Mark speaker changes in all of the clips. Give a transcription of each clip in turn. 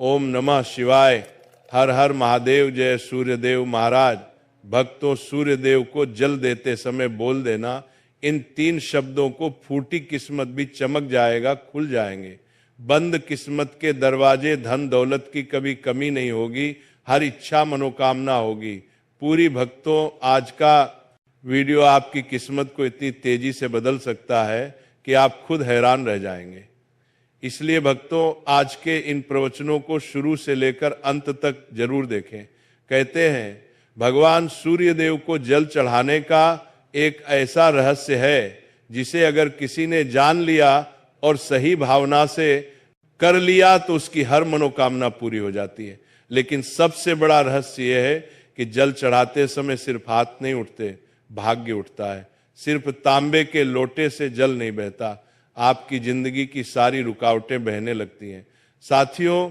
Speaker 1: ओम नमः शिवाय, हर हर महादेव, जय सूर्यदेव महाराज। भक्तों, सूर्यदेव को जल देते समय बोल देना, इन 3 शब्दों को फूटी किस्मत भी चमक जाएगा, खुल जाएंगे। बंद किस्मत के दरवाजे, धन दौलत की कभी कमी नहीं होगी, हर इच्छा मनोकामना होगी पूरी। भक्तों, आज का वीडियो आपकी किस्मत को इतनी तेजी से बदल सकता है कि आप खुद हैरान रह जाएंगे। इसलिए भक्तों, आज के इन प्रवचनों को शुरू से लेकर अंत तक जरूर देखें। कहते हैं भगवान सूर्यदेव को जल चढ़ाने का एक ऐसा रहस्य है जिसे अगर किसी ने जान लिया और सही भावना से कर लिया तो उसकी हर मनोकामना पूरी हो जाती है। लेकिन सबसे बड़ा रहस्य यह है कि जल चढ़ाते समय सिर्फ हाथ नहीं उठते, भाग्य उठता है। सिर्फ तांबे के लोटे से जल नहीं बहता, आपकी जिंदगी की सारी रुकावटें बहने लगती हैं। साथियों,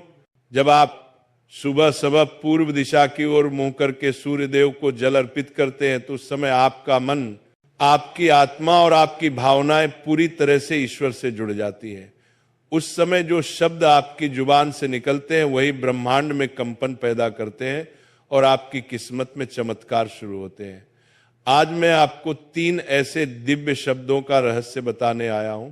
Speaker 1: जब आप सुबह सुबह पूर्व दिशा की ओर मुंह करके सूर्यदेव को जल अर्पित करते हैं तो उस समय आपका मन, आपकी आत्मा और आपकी भावनाएं पूरी तरह से ईश्वर से जुड़ जाती है। उस समय जो शब्द आपकी जुबान से निकलते हैं वही ब्रह्मांड में कंपन पैदा करते हैं और आपकी किस्मत में चमत्कार शुरू होते हैं। आज मैं आपको 3 ऐसे दिव्य शब्दों का रहस्य बताने आया हूं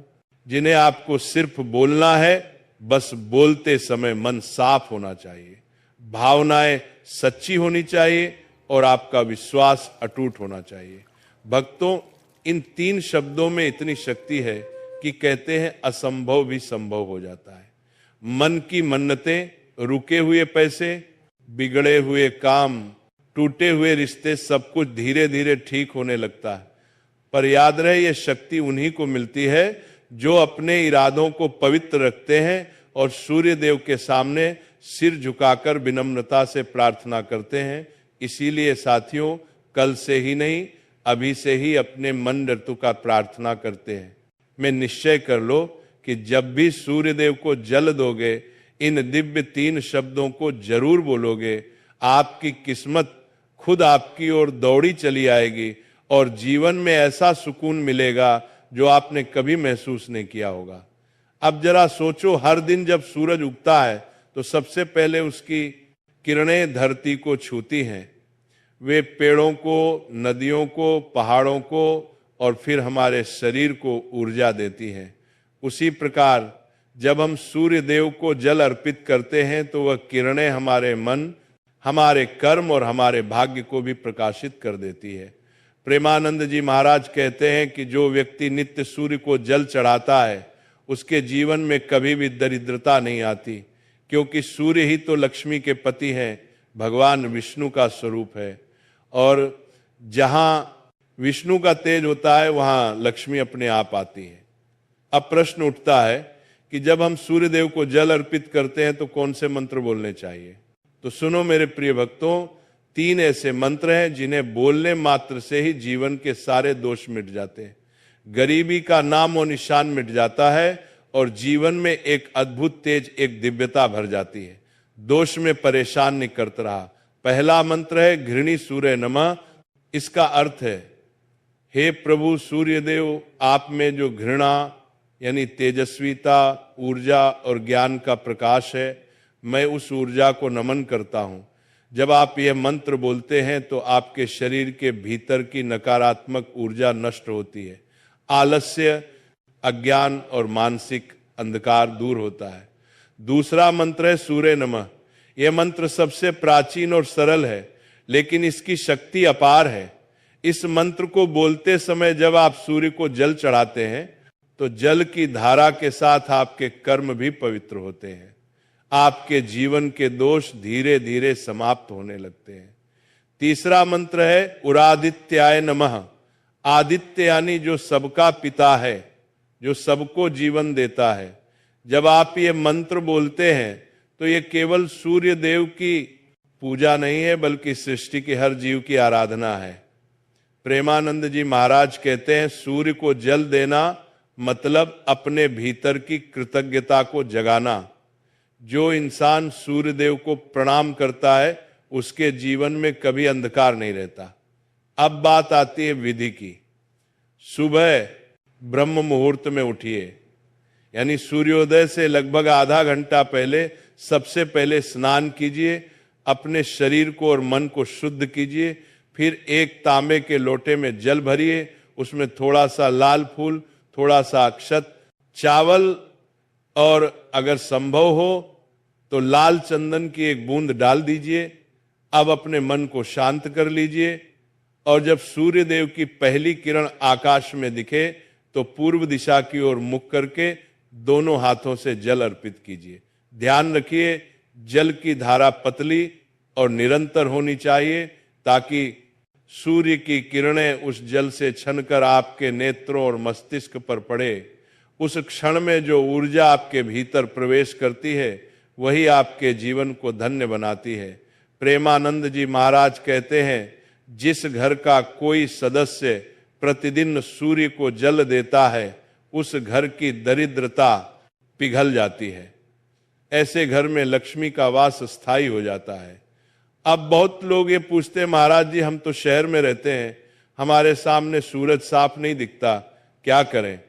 Speaker 1: जिन्हें आपको सिर्फ बोलना है। बस बोलते समय मन साफ होना चाहिए, भावनाएं सच्ची होनी चाहिए और आपका विश्वास अटूट होना चाहिए। भक्तों, इन 3 शब्दों में इतनी शक्ति है कि कहते हैं असंभव भी संभव हो जाता है। मन की मन्नतें, रुके हुए पैसे, बिगड़े हुए काम, टूटे हुए रिश्ते, सब कुछ धीरे धीरे ठीक होने लगता है। पर याद रहे, ये शक्ति उन्हीं को मिलती है जो अपने इरादों को पवित्र रखते हैं और सूर्यदेव के सामने सिर झुकाकर विनम्रता से प्रार्थना करते हैं। इसीलिए साथियों, कल से ही नहीं, अभी से ही अपने मन ऋतु का प्रार्थना करते हैं। मैं निश्चय कर लो कि जब भी सूर्यदेव को जल दोगे, इन दिव्य 3 शब्दों को जरूर बोलोगे, आपकी किस्मत खुद आपकी ओर दौड़ी चली आएगी और जीवन में ऐसा सुकून मिलेगा जो आपने कभी महसूस नहीं किया होगा। अब जरा सोचो, हर दिन जब सूरज उगता है तो सबसे पहले उसकी किरणें धरती को छूती हैं। वे पेड़ों को, नदियों को, पहाड़ों को और फिर हमारे शरीर को ऊर्जा देती हैं। उसी प्रकार जब हम सूर्य देव को जल अर्पित करते हैं तो वह किरणें हमारे मन, हमारे कर्म और हमारे भाग्य को भी प्रकाशित कर देती है। प्रेमानंद जी महाराज कहते हैं कि जो व्यक्ति नित्य सूर्य को जल चढ़ाता है उसके जीवन में कभी भी दरिद्रता नहीं आती, क्योंकि सूर्य ही तो लक्ष्मी के पति हैं, भगवान विष्णु का स्वरूप है। और जहां विष्णु का तेज होता है वहां लक्ष्मी अपने आप आती है। अब प्रश्न उठता है कि जब हम सूर्यदेव को जल अर्पित करते हैं तो कौन से मंत्र बोलने चाहिए? तो सुनो मेरे प्रिय भक्तों, 3 ऐसे मंत्र हैं जिन्हें बोलने मात्र से ही जीवन के सारे दोष मिट जाते हैं, गरीबी का नाम और निशान मिट जाता है और जीवन में एक अद्भुत तेज, एक दिव्यता भर जाती है। दोष में परेशान नहीं करता रहा। पहला मंत्र है घृणी सूर्य नमः। इसका अर्थ है, हे प्रभु सूर्यदेव, आप में जो घृणा यानी तेजस्विता, ऊर्जा और ज्ञान का प्रकाश है, मैं उस ऊर्जा को नमन करता हूं। जब आप यह मंत्र बोलते हैं तो आपके शरीर के भीतर की नकारात्मक ऊर्जा नष्ट होती है, आलस्य, अज्ञान और मानसिक अंधकार दूर होता है। दूसरा मंत्र है सूर्य नमः। यह मंत्र सबसे प्राचीन और सरल है, लेकिन इसकी शक्ति अपार है। इस मंत्र को बोलते समय जब आप सूर्य को जल चढ़ाते हैं तो जल की धारा के साथ आपके कर्म भी पवित्र होते हैं, आपके जीवन के दोष धीरे धीरे समाप्त होने लगते हैं। तीसरा मंत्र है उरादित्याय नमः। आदित्य यानी जो सबका पिता है, जो सबको जीवन देता है। जब आप ये मंत्र बोलते हैं तो ये केवल सूर्य देव की पूजा नहीं है, बल्कि सृष्टि के हर जीव की आराधना है। प्रेमानंद जी महाराज कहते हैं, सूर्य को जल देना मतलब अपने भीतर की कृतज्ञता को जगाना। जो इंसान सूर्य देव को प्रणाम करता है उसके जीवन में कभी अंधकार नहीं रहता। अब बात आती है विधि की। सुबह ब्रह्म मुहूर्त में उठिए, यानी सूर्योदय से लगभग आधा घंटा पहले सबसे पहले स्नान कीजिए, अपने शरीर को और मन को शुद्ध कीजिए। फिर एक तांबे के लोटे में जल भरिए, उसमें थोड़ा सा लाल फूल, थोड़ा सा अक्षत, चावल और अगर संभव हो तो लाल चंदन की एक बूंद डाल दीजिए। अब अपने मन को शांत कर लीजिए और जब सूर्य देव की पहली किरण आकाश में दिखे तो पूर्व दिशा की ओर मुख करके दोनों हाथों से जल अर्पित कीजिए। ध्यान रखिए जल की धारा पतली और निरंतर होनी चाहिए ताकि सूर्य की किरणें उस जल से छनकर आपके नेत्रों और मस्तिष्क पर पड़े। उस क्षण में जो ऊर्जा आपके भीतर प्रवेश करती है वही आपके जीवन को धन्य बनाती है। प्रेमानंद जी महाराज कहते हैं, जिस घर का कोई सदस्य प्रतिदिन सूर्य को जल देता है उस घर की दरिद्रता पिघल जाती है। ऐसे घर में लक्ष्मी का वास स्थायी हो जाता है। अब बहुत लोग ये पूछते हैं, महाराज जी हम तो शहर में रहते हैं, हमारे सामने सूरज साफ नहीं दिखता, क्या करें?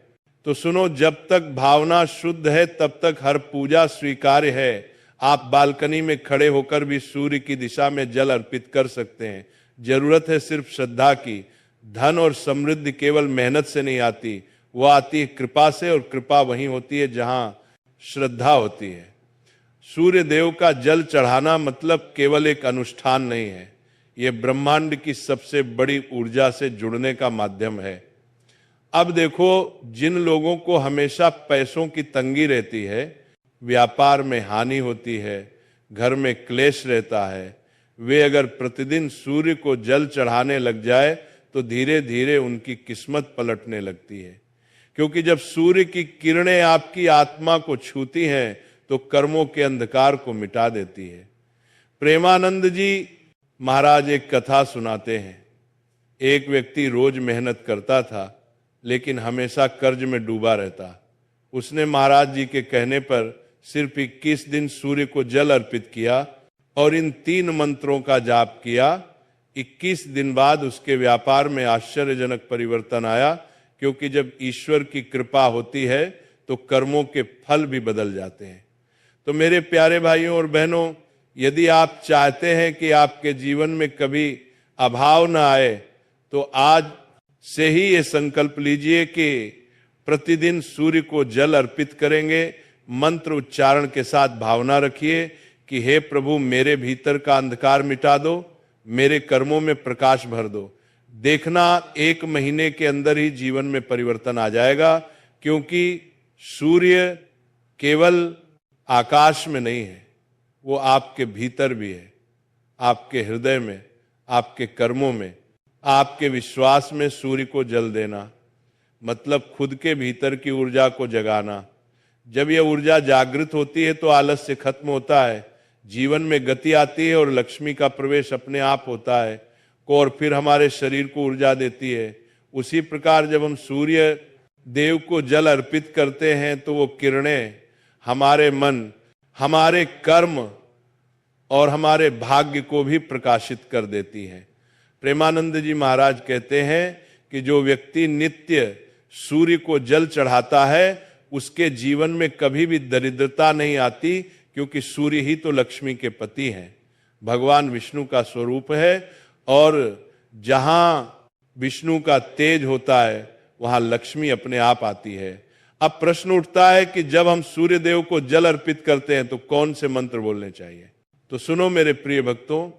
Speaker 1: तो सुनो, जब तक भावना शुद्ध है तब तक हर पूजा स्वीकार्य है। आप बालकनी में खड़े होकर भी सूर्य की दिशा में जल अर्पित कर सकते हैं। जरूरत है सिर्फ श्रद्धा की। धन और समृद्धि केवल मेहनत से नहीं आती, वो आती है कृपा से, और कृपा वहीं होती है जहां श्रद्धा होती है। सूर्य देव का जल चढ़ाना मतलब केवल एक अनुष्ठान नहीं है, ये ब्रह्मांड की सबसे बड़ी ऊर्जा से जुड़ने का माध्यम है। अब देखो, जिन लोगों को हमेशा पैसों की तंगी रहती है, व्यापार में हानि होती है, घर में क्लेश रहता है, वे अगर प्रतिदिन सूर्य को जल चढ़ाने लग जाए तो धीरे धीरे उनकी किस्मत पलटने लगती है। क्योंकि जब सूर्य की किरणें आपकी आत्मा को छूती हैं तो कर्मों के अंधकार को मिटा देती है। प्रेमानंद जी महाराज एक कथा सुनाते हैं। एक व्यक्ति रोज मेहनत करता था लेकिन हमेशा कर्ज में डूबा रहता। उसने महाराज जी के कहने पर सिर्फ 21 दिन सूर्य को जल अर्पित किया और इन 3 मंत्रों का जाप किया। 21 दिन बाद उसके व्यापार में आश्चर्यजनक परिवर्तन आया, क्योंकि जब ईश्वर की कृपा होती है तो कर्मों के फल भी बदल जाते हैं। तो मेरे प्यारे भाइयों और बहनों, यदि आप चाहते हैं कि आपके जीवन में कभी अभाव न आए तो आज से ही ये संकल्प लीजिए कि प्रतिदिन सूर्य को जल अर्पित करेंगे। मंत्र उच्चारण के साथ भावना रखिए कि हे प्रभु, मेरे भीतर का अंधकार मिटा दो, मेरे कर्मों में प्रकाश भर दो। देखना 1 महीने के अंदर ही जीवन में परिवर्तन आ जाएगा, क्योंकि सूर्य केवल आकाश में नहीं है, वो आपके भीतर भी है, आपके हृदय में, आपके कर्मों में, आपके विश्वास में। सूर्य को जल देना मतलब खुद के भीतर की ऊर्जा को जगाना। जब यह ऊर्जा जागृत होती है तो आलस्य खत्म होता है, जीवन में गति आती है और लक्ष्मी का प्रवेश अपने आप होता है और फिर हमारे शरीर को ऊर्जा देती है। उसी प्रकार जब हम सूर्य देव को जल अर्पित करते हैं तो वो किरणें हमारे मन, हमारे कर्म और हमारे भाग्य को भी प्रकाशित कर देती हैं। प्रेमानंद जी महाराज कहते हैं कि जो व्यक्ति नित्य सूर्य को जल चढ़ाता है उसके जीवन में कभी भी दरिद्रता नहीं आती, क्योंकि सूर्य ही तो लक्ष्मी के पति हैं, भगवान विष्णु का स्वरूप है। और जहां विष्णु का तेज होता है वहां लक्ष्मी अपने आप आती है। अब प्रश्न उठता है कि जब हम सूर्य देव को जल अर्पित करते हैं तो कौन से मंत्र बोलने चाहिए? तो सुनो मेरे प्रिय भक्तों,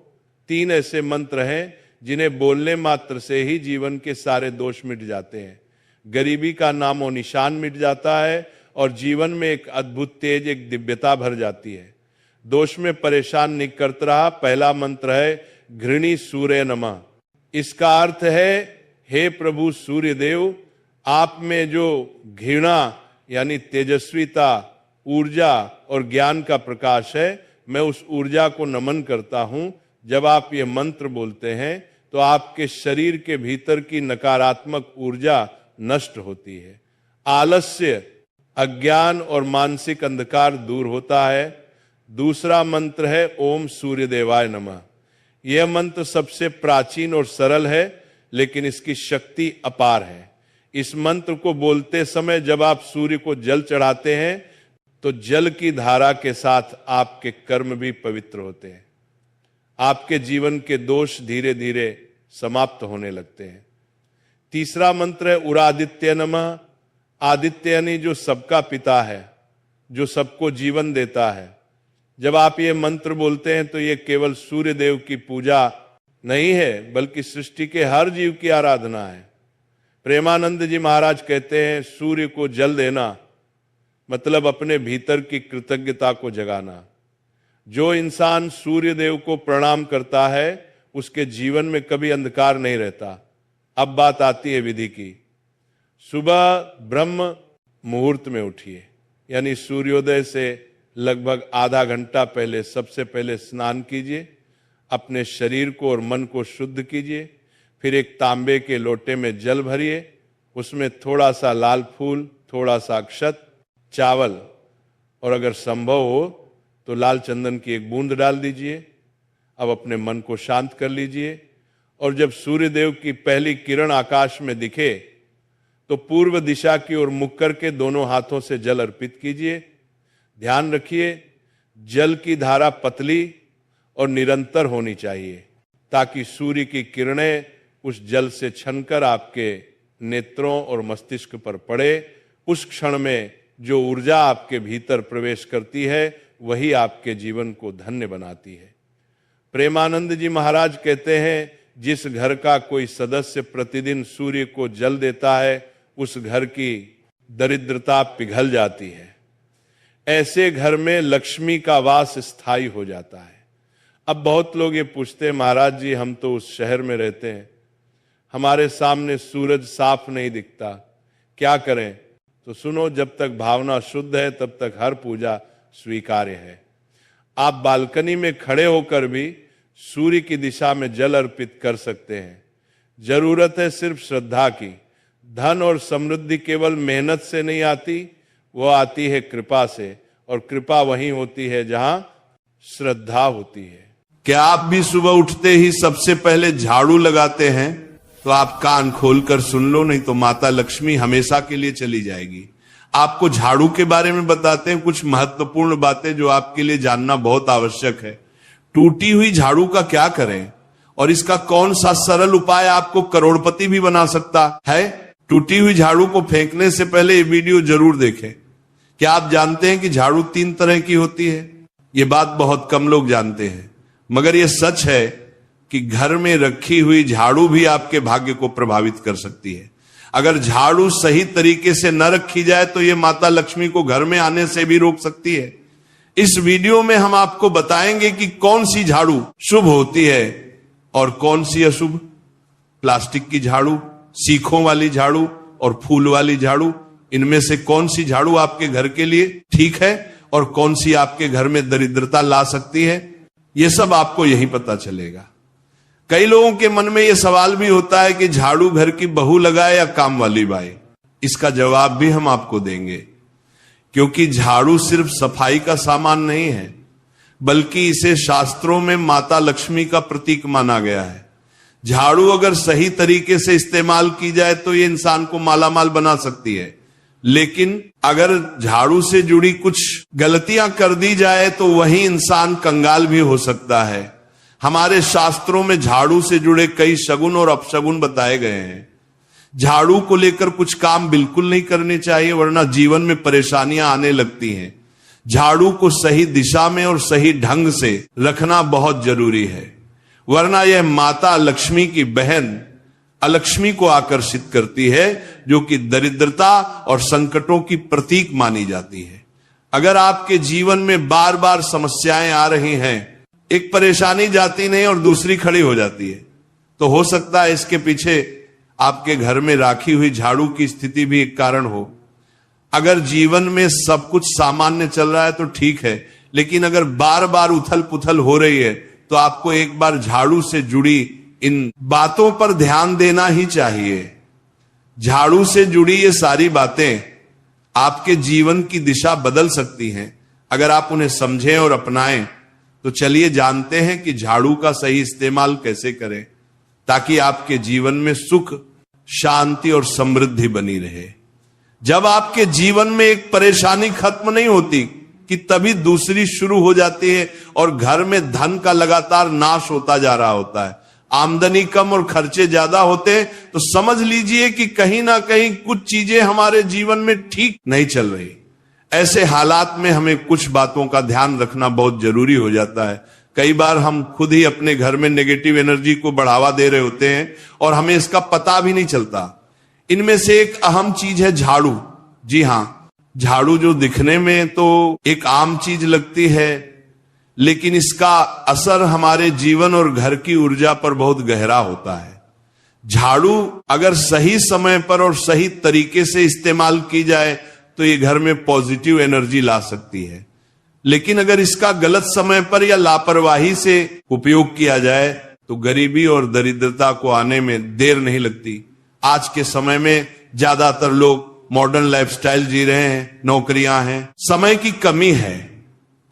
Speaker 1: 3 ऐसे मंत्र हैं जिन्हें बोलने मात्र से ही जीवन के सारे दोष मिट जाते हैं, गरीबी का नामो निशान मिट जाता है और जीवन में एक अद्भुत तेज, एक दिव्यता भर जाती है। दोष में परेशान नहीं करता रहा। पहला मंत्र है घृणी सूर्य नमः। इसका अर्थ है, हे प्रभु सूर्य देव, आप में जो घृणा यानी तेजस्विता, ऊर्जा और ज्ञान का प्रकाश है, मैं उस ऊर्जा को नमन करता हूं। जब आप ये मंत्र बोलते हैं तो आपके शरीर के भीतर की नकारात्मक ऊर्जा नष्ट होती है, आलस्य, अज्ञान और मानसिक अंधकार दूर होता है। दूसरा मंत्र है ओम सूर्य देवाय नमः। यह मंत्र सबसे प्राचीन और सरल है, लेकिन इसकी शक्ति अपार है। इस मंत्र को बोलते समय जब आप सूर्य को जल चढ़ाते हैं तो जल की धारा के साथ आपके कर्म भी पवित्र होते हैं, आपके जीवन के दोष धीरे धीरे समाप्त होने लगते हैं। तीसरा मंत्र है उरादित्य नमः। आदित्य यानी जो सबका पिता है, जो सबको जीवन देता है। जब आप ये मंत्र बोलते हैं तो ये केवल सूर्य देव की पूजा नहीं है, बल्कि सृष्टि के हर जीव की आराधना है। प्रेमानंद जी महाराज कहते हैं सूर्य को जल देना मतलब अपने भीतर की कृतज्ञता को जगाना। जो इंसान सूर्य देव को प्रणाम करता है उसके जीवन में कभी अंधकार नहीं रहता। अब बात आती है विधि की। सुबह ब्रह्म मुहूर्त में उठिए, यानी सूर्योदय से लगभग आधा घंटा पहले सबसे पहले स्नान कीजिए, अपने शरीर को और मन को शुद्ध कीजिए। फिर एक तांबे के लोटे में जल भरिए, उसमें थोड़ा सा लाल फूल, थोड़ा सा अक्षत, चावल और अगर संभव हो तो लाल चंदन की एक बूंद डाल दीजिए। अब अपने मन को शांत कर लीजिए और जब सूर्य देव की पहली किरण आकाश में दिखे तो पूर्व दिशा की ओर मुख करके दोनों हाथों से जल अर्पित कीजिए। ध्यान रखिए जल की धारा पतली और निरंतर होनी चाहिए ताकि सूर्य की किरणें उस जल से छनकर आपके नेत्रों और मस्तिष्क पर पड़े। उस क्षण में जो ऊर्जा आपके भीतर प्रवेश करती है वही आपके जीवन को धन्य बनाती है। प्रेमानंद जी महाराज कहते हैं जिस घर का कोई सदस्य प्रतिदिन सूर्य को जल देता है उस घर की दरिद्रता पिघल जाती है। ऐसे घर में लक्ष्मी का वास स्थायी हो जाता है। अब बहुत लोग ये पूछते हैं महाराज जी हम तो उस शहर में रहते हैं, हमारे सामने सूरज साफ नहीं दिखता, क्या करें? तो सुनो, जब तक भावना शुद्ध है तब तक हर पूजा स्वीकार्य है। आप बालकनी में खड़े होकर भी सूर्य की दिशा में जल अर्पित कर सकते हैं। जरूरत है सिर्फ श्रद्धा की। धन और समृद्धि केवल मेहनत से नहीं आती, वो आती है कृपा से, और कृपा वहीं होती है जहां श्रद्धा होती है। क्या आप भी सुबह उठते ही सबसे पहले झाड़ू लगाते हैं? तो आप कान खोलकर सुन लो, नहीं तो माता लक्ष्मी हमेशा के लिए चली जाएगी। आपको झाड़ू के बारे में बताते हैं कुछ महत्वपूर्ण बातें जो आपके लिए जानना बहुत आवश्यक है। टूटी हुई झाड़ू का क्या करें और इसका कौन सा सरल उपाय आपको करोड़पति भी बना सकता है? टूटी हुई झाड़ू को फेंकने से पहले ये वीडियो जरूर देखें। क्या आप जानते हैं कि झाड़ू 3 तरह की होती है? ये बात बहुत कम लोग जानते हैं, मगर ये सच है कि घर में रखी हुई झाड़ू भी आपके भाग्य को प्रभावित कर सकती है। अगर झाड़ू सही तरीके से न रखी जाए तो ये माता लक्ष्मी को घर में आने से भी रोक सकती है। इस वीडियो में हम आपको बताएंगे कि कौन सी झाड़ू शुभ होती है और कौन सी अशुभ। प्लास्टिक की झाड़ू, सीखों वाली झाड़ू और फूल वाली झाड़ू, इनमें से कौन सी झाड़ू आपके घर के लिए ठीक है और कौन सी आपके घर में दरिद्रता ला सकती है, यह सब आपको यही पता चलेगा। कई लोगों के मन में यह सवाल भी होता है कि झाड़ू घर की बहू लगाए या काम वाली बाई। इसका जवाब भी हम आपको देंगे, क्योंकि झाड़ू सिर्फ सफाई का सामान नहीं है, बल्कि इसे शास्त्रों में माता लक्ष्मी का प्रतीक माना गया है। झाड़ू अगर सही तरीके से इस्तेमाल की जाए तो ये इंसान को मालामाल बना सकती है, लेकिन अगर झाड़ू से जुड़ी कुछ गलतियां कर दी जाए तो वही इंसान कंगाल भी हो सकता है। हमारे शास्त्रों में झाड़ू से जुड़े कई शगुन और अपशगुन बताए गए हैं। झाड़ू को लेकर कुछ काम बिल्कुल नहीं करने चाहिए, वरना जीवन में परेशानियां आने लगती हैं। झाड़ू को सही दिशा में और सही ढंग से रखना बहुत जरूरी है, वरना यह माता लक्ष्मी की बहन अलक्ष्मी को आकर्षित करती है, जो कि दरिद्रता और संकटों की प्रतीक मानी जाती है। अगर आपके जीवन में बार बार समस्याएं आ रही हैं, एक परेशानी जाती नहीं और दूसरी खड़ी हो जाती है, तो हो सकता है इसके पीछे आपके घर में राखी हुई झाड़ू की स्थिति भी एक कारण हो। अगर जीवन में सब कुछ सामान्य चल रहा है तो ठीक है, लेकिन अगर बार बार उथल पुथल हो रही है तो आपको एक बार झाड़ू से जुड़ी इन बातों पर ध्यान देना ही चाहिए। झाड़ू से जुड़ी ये सारी बातें आपके जीवन की दिशा बदल सकती हैं अगर आप उन्हें समझें और अपनाएं। तो चलिए जानते हैं कि झाड़ू का सही इस्तेमाल कैसे करें ताकि आपके जीवन में सुख, शांति और समृद्धि बनी रहे। जब आपके जीवन में एक परेशानी खत्म नहीं होती कि तभी दूसरी शुरू हो जाती है और घर में धन का लगातार नाश होता जा रहा होता है। आमदनी कम और खर्चे ज्यादा होते हैं तो समझ लीजिए कि कहीं ना कहीं कुछ चीजें हमारे जीवन में ठीक नहीं चल रही। ऐसे हालात में हमें कुछ बातों का ध्यान रखना बहुत जरूरी हो जाता है। कई बार हम खुद ही अपने घर में नेगेटिव एनर्जी को बढ़ावा दे रहे होते हैं और हमें इसका पता भी नहीं चलता। इनमें से एक अहम चीज है झाड़ू। जी हां, झाड़ू जो दिखने में तो एक आम चीज लगती है, लेकिन इसका असर हमारे जीवन और घर की ऊर्जा पर बहुत गहरा होता है। झाड़ू अगर सही समय पर और सही तरीके से इस्तेमाल की जाए तो ये घर में पॉजिटिव एनर्जी ला सकती है, लेकिन अगर इसका गलत समय पर या लापरवाही से उपयोग किया जाए तो गरीबी और दरिद्रता को आने में देर नहीं लगती। आज के समय में ज्यादातर लोग मॉडर्न लाइफस्टाइल जी रहे हैं, नौकरियां हैं, समय की कमी है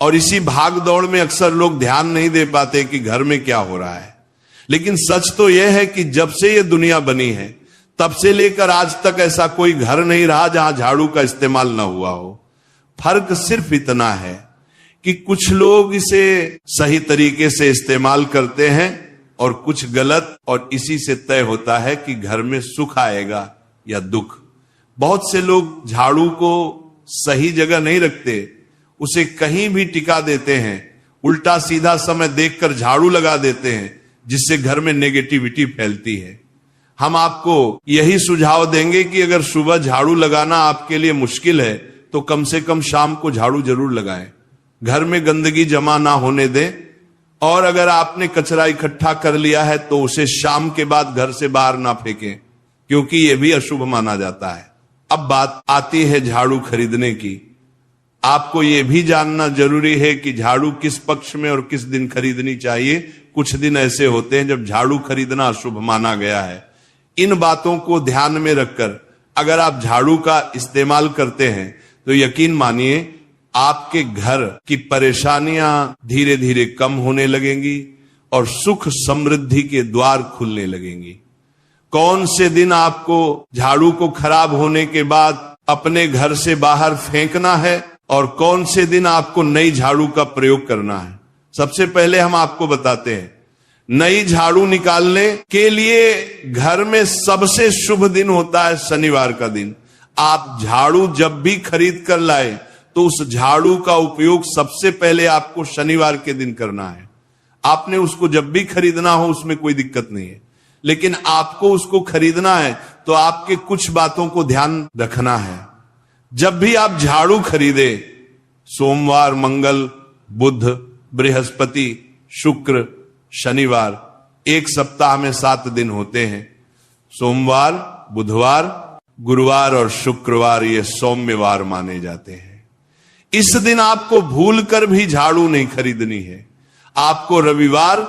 Speaker 1: और इसी भाग दौड़ में अक्सर लोग ध्यान नहीं दे पाते कि घर में क्या हो रहा है। लेकिन सच तो यह है कि जब से ये दुनिया बनी है तब से लेकर आज तक ऐसा कोई घर नहीं रहा जहां झाड़ू का इस्तेमाल ना हुआ हो। फर्क सिर्फ इतना है कि कुछ लोग इसे सही तरीके से इस्तेमाल करते हैं और कुछ गलत, और इसी से तय होता है कि घर में सुख आएगा या दुख। बहुत से लोग झाड़ू को सही जगह नहीं रखते, उसे कहीं भी टिका देते हैं, उल्टा सीधा समय देखकर झाड़ू लगा देते हैं, जिससे घर में नेगेटिविटी फैलती है। हम आपको यही सुझाव देंगे कि अगर सुबह झाड़ू लगाना आपके लिए मुश्किल है तो कम से कम शाम को झाड़ू जरूर लगाएं। घर में गंदगी जमा ना होने दें, और अगर आपने कचरा इकट्ठा कर लिया है तो उसे शाम के बाद घर से बाहर ना फेंकें, क्योंकि यह भी अशुभ माना जाता है। अब बात आती है झाड़ू खरीदने की। आपको यह भी जानना जरूरी है कि झाड़ू किस पक्ष में और किस दिन खरीदनी चाहिए। कुछ दिन ऐसे होते हैं जब झाड़ू खरीदना अशुभ माना गया है। इन बातों को ध्यान में रखकर अगर आप झाड़ू का इस्तेमाल करते हैं तो यकीन मानिए आपके घर की परेशानियां धीरे धीरे कम होने लगेंगी और सुख समृद्धि के द्वार खुलने लगेंगी। कौन से दिन आपको झाड़ू को खराब होने के बाद अपने घर से बाहर फेंकना है और कौन से दिन आपको नई झाड़ू का प्रयोग करना है, सबसे पहले हम आपको बताते हैं। नई झाड़ू निकालने के लिए घर में सबसे शुभ दिन होता है शनिवार का दिन। आप झाड़ू जब भी खरीद कर लाए तो उस झाड़ू का उपयोग सबसे पहले आपको शनिवार के दिन करना है। आपने उसको जब भी खरीदना हो उसमें कोई दिक्कत नहीं है, लेकिन आपको उसको खरीदना है तो आपके कुछ बातों को ध्यान रखना है। जब भी आप झाड़ू खरीदे, सोमवार, मंगल, बुध, बृहस्पति, शुक्र, शनिवार, एक सप्ताह में 7 दिन होते हैं। सोमवार, बुधवार, गुरुवार और शुक्रवार ये सौम्यवार माने जाते हैं। इस दिन आपको भूलकर भी झाड़ू नहीं खरीदनी है। आपको रविवार,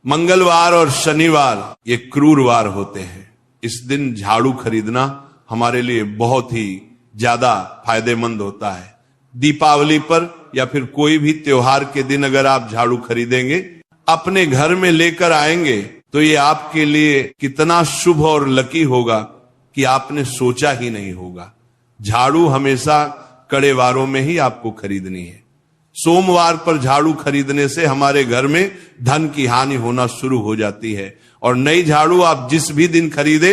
Speaker 1: मंगलवार और शनिवार ये क्रूरवार होते हैं। इस दिन झाड़ू खरीदना हमारे लिए बहुत ही ज्यादा फायदेमंद होता है। दीपावली पर या फिर कोई भी त्योहार के दिन अगर आप झाड़ू खरीदेंगे, अपने घर में लेकर आएंगे तो ये आपके लिए कितना शुभ और लकी होगा कि आपने सोचा ही नहीं होगा। झाड़ू हमेशा कड़े वारों में ही आपको खरीदनी है। सोमवार पर झाड़ू खरीदने से हमारे घर में धन की हानि होना शुरू हो जाती है। और नई झाड़ू आप जिस भी दिन खरीदे,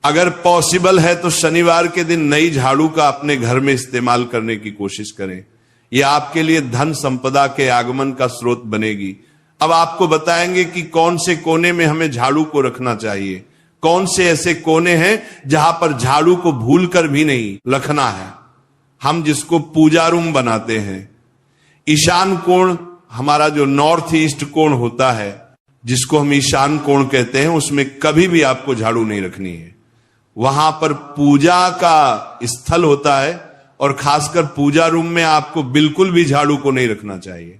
Speaker 1: अगर पॉसिबल है तो शनिवार के दिन नई झाड़ू का अपने घर में इस्तेमाल करने की कोशिश करें। यह आपके लिए धन संपदा के आगमन का स्रोत बनेगी। अब आपको बताएंगे कि कौन से कोने में हमें झाड़ू को रखना चाहिए, कौन से ऐसे कोने हैं जहां पर झाड़ू को भूलकर भी नहीं रखना है। हम जिसको पूजा रूम बनाते हैं, ईशान कोण हमारा जो नॉर्थ ईस्ट कोण होता है, जिसको हम ईशान कोण कहते हैं, उसमें कभी भी आपको झाड़ू नहीं रखनी है। वहां पर पूजा का स्थल होता है और खासकर पूजा रूम में आपको बिल्कुल भी झाड़ू को नहीं रखना चाहिए।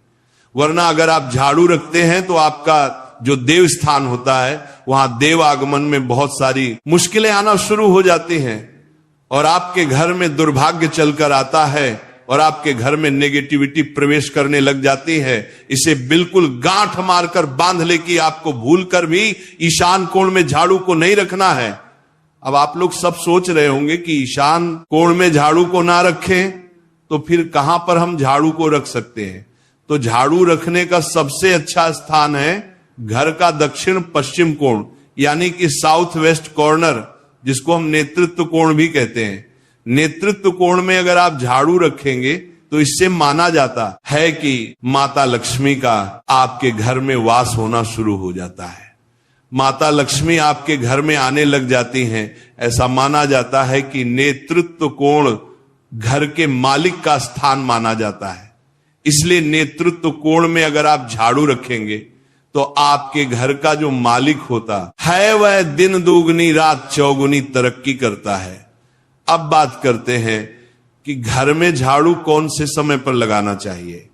Speaker 1: वरना अगर आप झाड़ू रखते हैं तो आपका जो देव स्थान होता है वहां देव आगमन में बहुत सारी मुश्किलें आना शुरू हो जाती हैं और आपके घर में दुर्भाग्य चलकर आता है और आपके घर में नेगेटिविटी प्रवेश करने लग जाती है। इसे बिल्कुल गांठ मारकर बांध ले कि आपको भूलकर भी ईशान कोण में झाड़ू को नहीं रखना है। अब आप लोग सब सोच रहे होंगे कि ईशान कोण में झाड़ू को ना रखें तो फिर कहां पर हम झाड़ू को रख सकते हैं। तो झाड़ू रखने का सबसे अच्छा स्थान है घर का दक्षिण पश्चिम कोण, यानी कि साउथ वेस्ट कॉर्नर, जिसको हम नेतृत्व कोण भी कहते हैं। नेतृत्व कोण में अगर आप झाड़ू रखेंगे तो इससे माना जाता है कि माता लक्ष्मी का आपके घर में वास होना शुरू हो जाता है, माता लक्ष्मी आपके घर में आने लग जाती हैं। ऐसा माना जाता है कि नेतृत्व कोण घर के मालिक का स्थान माना जाता है। इसलिए नेतृत्व कोण में अगर आप झाड़ू रखेंगे तो आपके घर का जो मालिक होता है वह दिन दुगनी रात चौगुनी तरक्की करता है। अब बात करते हैं कि घर में झाड़ू कौन से समय पर लगाना चाहिए।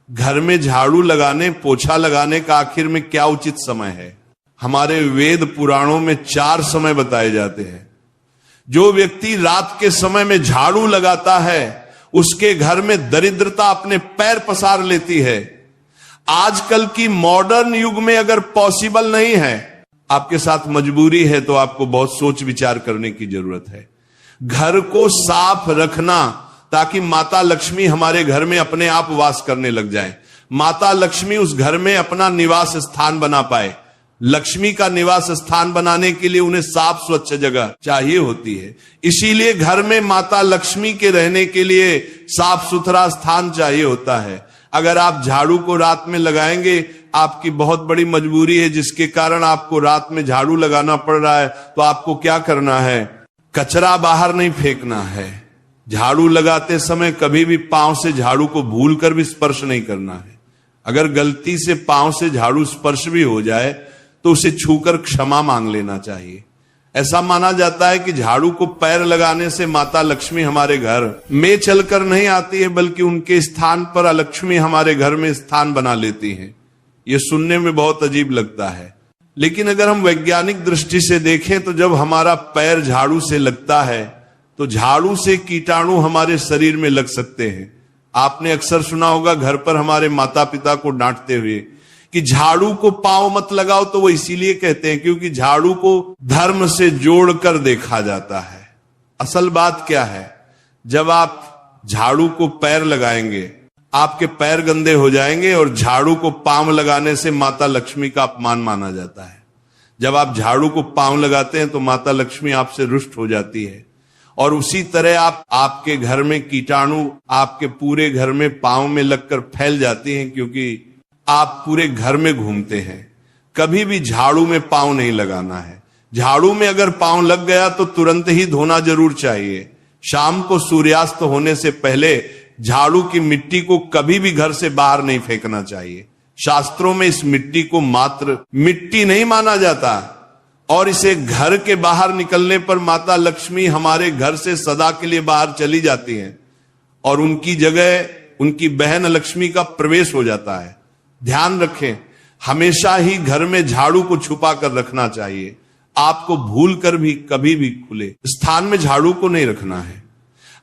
Speaker 1: घर में झाड़ू लगाने, पोछा लगाने का आखिर में क्या उचित समय है। हमारे वेद पुराणों में 4 समय बताए जाते हैं। जो व्यक्ति रात के समय में झाड़ू लगाता है उसके घर में दरिद्रता अपने पैर पसार लेती है। आजकल की मॉडर्न युग में अगर पॉसिबल नहीं है, आपके साथ मजबूरी है, तो आपको बहुत सोच विचार करने की जरूरत है। घर को साफ रखना ताकि माता लक्ष्मी हमारे घर में अपने आप वास करने लग जाए, माता लक्ष्मी उस घर में अपना निवास स्थान बना पाए। लक्ष्मी का निवास स्थान बनाने के लिए उन्हें साफ स्वच्छ जगह चाहिए होती है। इसीलिए घर में माता लक्ष्मी के रहने के लिए साफ सुथरा स्थान चाहिए होता है। अगर आप झाड़ू को रात में लगाएंगे, आपकी बहुत बड़ी मजबूरी है जिसके कारण आपको रात में झाड़ू लगाना पड़ रहा है, तो आपको क्या करना है, कचरा बाहर नहीं फेंकना है। झाड़ू लगाते समय कभी भी पांव से झाड़ू को भूलकर भी स्पर्श नहीं करना है। अगर गलती से पांव से झाड़ू स्पर्श भी हो जाए तो उसे छूकर क्षमा मांग लेना चाहिए। ऐसा माना जाता है कि झाड़ू को पैर लगाने से माता लक्ष्मी हमारे घर में चलकर नहीं आती है, बल्कि उनके स्थान पर लक्ष्मी हमारे घर में स्थान बना लेती हैं। ये सुनने में बहुत अजीब लगता है, लेकिन अगर हम वैज्ञानिक दृष्टि से देखें तो जब हमारा पैर झाड़ू से लगता है तो झाड़ू से कीटाणु हमारे शरीर में लग सकते हैं। आपने अक्सर सुना होगा घर पर हमारे माता पिता को डांटते हुए कि झाड़ू को पांव मत लगाओ, तो वो इसीलिए कहते हैं क्योंकि झाड़ू को धर्म से जोड़कर देखा जाता है। असल बात क्या है, जब आप झाड़ू को पैर लगाएंगे आपके पैर गंदे हो जाएंगे, और झाड़ू को पांव लगाने से माता लक्ष्मी का अपमान माना जाता है। जब आप झाड़ू को पांव लगाते हैं तो माता लक्ष्मी आपसे रुष्ट हो जाती है। और उसी तरह आपके घर में कीटाणु आपके पूरे घर में पांव में लगकर फैल जाती हैं, क्योंकि आप पूरे घर में घूमते हैं। कभी भी झाड़ू में पांव नहीं लगाना है। झाड़ू में अगर पांव लग गया तो तुरंत ही धोना जरूर चाहिए। शाम को सूर्यास्त होने से पहले झाड़ू की मिट्टी को कभी भी घर से बाहर नहीं फेंकना चाहिए। शास्त्रों में इस मिट्टी को मात्र मिट्टी नहीं माना जाता, और इसे घर के बाहर निकलने पर माता लक्ष्मी हमारे घर से सदा के लिए बाहर चली जाती हैं और उनकी जगह उनकी बहन लक्ष्मी का प्रवेश हो जाता है। ध्यान रखें, हमेशा ही घर में झाड़ू को छुपा कर रखना चाहिए। आपको भूल कर भी कभी भी खुले स्थान में झाड़ू को नहीं रखना है।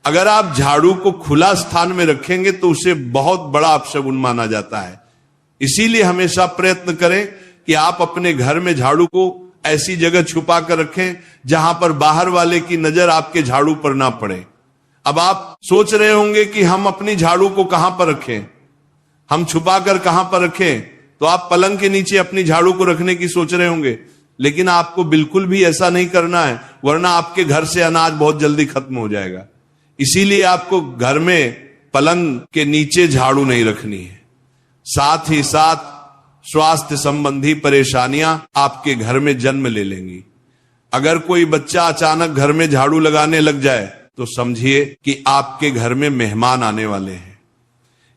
Speaker 1: अगर आप झाड़ू को खुला स्थान में रखेंगे तो उसे बहुत बड़ा अपशगुन माना जाता है। इसीलिए हमेशा प्रयत्न करें कि आप अपने घर में झाड़ू को ऐसी जगह छुपा कर रखें जहां पर बाहर वाले की नजर आपके झाड़ू पर ना पड़े। अब आप सोच रहे होंगे कि हम अपनी झाड़ू को कहां पर रखें, हम छुपा कर कहां पर रखें, तो आप पलंग के नीचे अपनी झाड़ू को रखने की सोच रहे होंगे, लेकिन आपको बिल्कुल भी ऐसा नहीं करना है, वरना आपके घर से अनाज बहुत जल्दी खत्म हो जाएगा। इसीलिए आपको घर में पलंग के नीचे झाड़ू नहीं रखनी है। साथ ही साथ स्वास्थ्य संबंधी परेशानियां आपके घर में जन्म ले लेंगी। अगर कोई बच्चा अचानक घर में झाड़ू लगाने लग जाए तो समझिए कि आपके घर में मेहमान आने वाले हैं।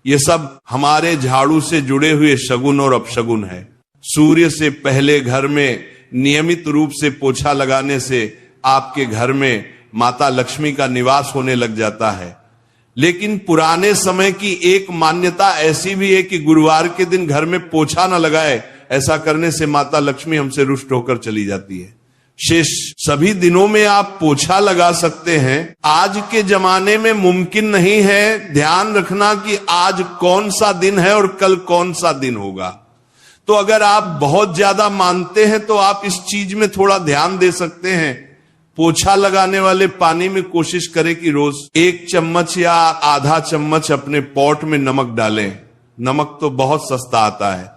Speaker 1: ये सब हमारे झाड़ू से जुड़े हुए शगुन और अपशगुन है। सूर्य से पहले घर में नियमित रूप से पोछा लगाने से आपके घर में माता लक्ष्मी का निवास होने लग जाता है। लेकिन पुराने समय की एक मान्यता ऐसी भी है कि गुरुवार के दिन घर में पोछा न लगाए, ऐसा करने से माता लक्ष्मी हमसे रुष्ट होकर चली जाती है। शेष सभी दिनों में आप पोछा लगा सकते हैं। आज के जमाने में मुमकिन नहीं है। ध्यान रखना कि आज कौन सा दिन है और कल कौन सा दिन होगा। तो अगर आप बहुत ज्यादा मानते हैं तो आप इस चीज में थोड़ा ध्यान दे सकते हैं। पोछा लगाने वाले पानी में कोशिश करें कि रोज 1 चम्मच या आधा चम्मच अपने पॉट में नमक डालें। नमक तो बहुत सस्ता आता है।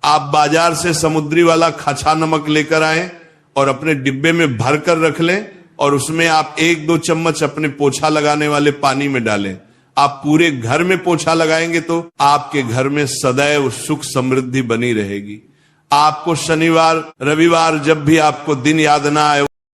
Speaker 1: आप बाजार से समुद्री वाला खचा नमक लेकर आए और अपने डिब्बे में भर कर रख लें और उसमें आप 1-2 चम्मच अपने पोछा लगाने वाले पानी में डालें। आप पूरे घर में पोछा लगाएंगे तो आपके घर में सदैव सुख समृद्धि बनी रहेगी। आपको शनिवार रविवार जब भी आपको दिन याद ना आए